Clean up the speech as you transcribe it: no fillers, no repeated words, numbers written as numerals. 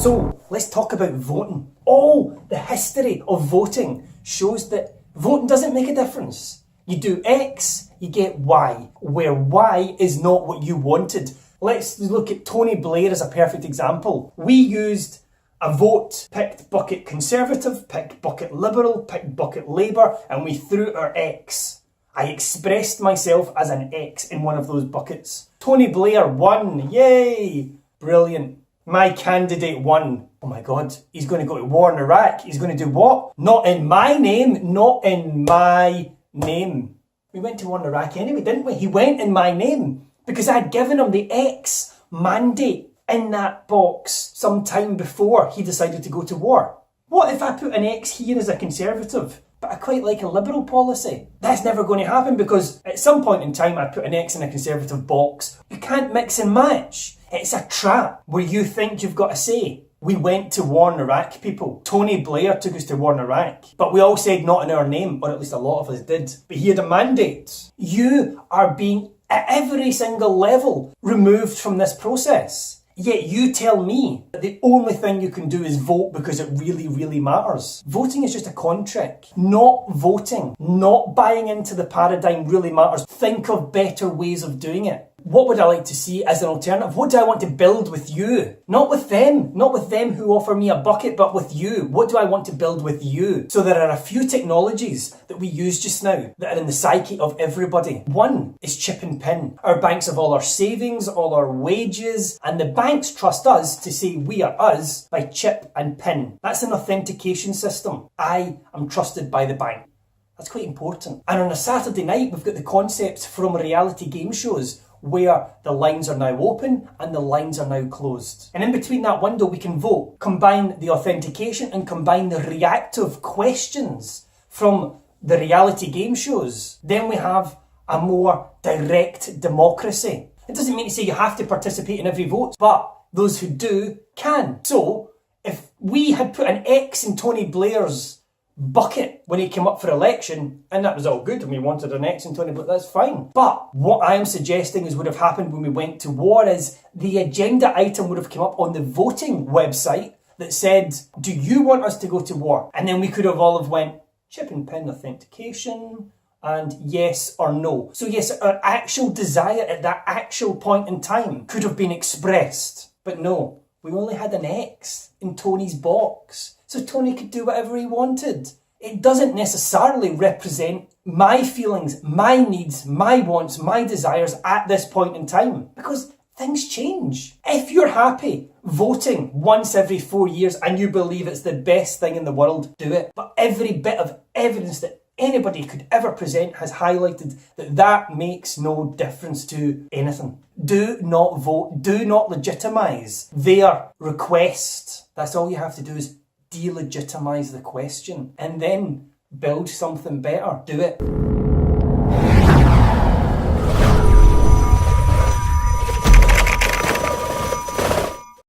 So let's talk about voting. All the history of voting shows that voting doesn't make a difference. You do X, you get Y, where Y is not what you wanted. Let's look at Tony Blair as a perfect example. We used a vote, picked bucket Conservative, picked bucket Liberal, picked bucket Labour, and we threw our X. I expressed myself as an X in one of those buckets. Tony Blair won, yay! Brilliant. My candidate won. Oh my God, he's going to go to war in Iraq. He's going to do what? Not in my name, not in my name. We went to war in Iraq anyway, didn't we? He went in my name because I'd given him the X mandate in that box some time before he decided to go to war. What if I put an X here as a Conservative, but I quite like a Liberal policy? That's never going to happen because at some point in time I put an X in a Conservative box. You can't mix and match. It's a trap where you think you've got a say. We went to war in Iraq, people. Tony Blair took us to war in Iraq. But we all said not in our name, or at least a lot of us did. But he had a mandate. You are being, at every single level, removed from this process. Yet you tell me that the only thing you can do is vote because it really, really matters. Voting is just a con trick. Not voting, not buying into the paradigm really matters. Think of better ways of doing it. What would I like to see as an alternative? What do I want to build with you? Not with them who offer me a bucket, but with you. What do I want to build with you? So there are a few technologies that we use just now that are in the psyche of everybody. One is chip and pin. Our banks have all our savings, all our wages, and the banks trust us to say we are us by chip and pin. That's an authentication system. I am trusted by the bank. That's quite important. And on a Saturday night, we've got the concepts from reality game shows where the lines are now open and the lines are now closed. And in between that window, we can vote, combine the authentication and combine the reactive questions from the reality game shows. Then we have a more direct democracy. It doesn't mean to say you have to participate in every vote, but those who do can. So if we had put an X in Tony Blair's bucket when he came up for election, and that was all good and we wanted an X in Tony Blair, that's fine. But what I am suggesting is would have happened when we went to war is the agenda item would have come up on the voting website that said, do you want us to go to war? And then we could have all have went chip and pin authentication and yes or no. So yes, our actual desire at that actual point in time could have been expressed. But no, we only had an X in Tony's box. So Tony could do whatever he wanted. It doesn't necessarily represent my feelings, my needs, my wants, my desires at this point in time. Because things change. If you're happy voting once every 4 years and you believe it's the best thing in the world, do it. But every bit of evidence that anybody could ever present has highlighted that that makes no difference to anything. Do not vote. Do not legitimise their request. That's all you have to do is delegitimize the question and then build something better. Do it.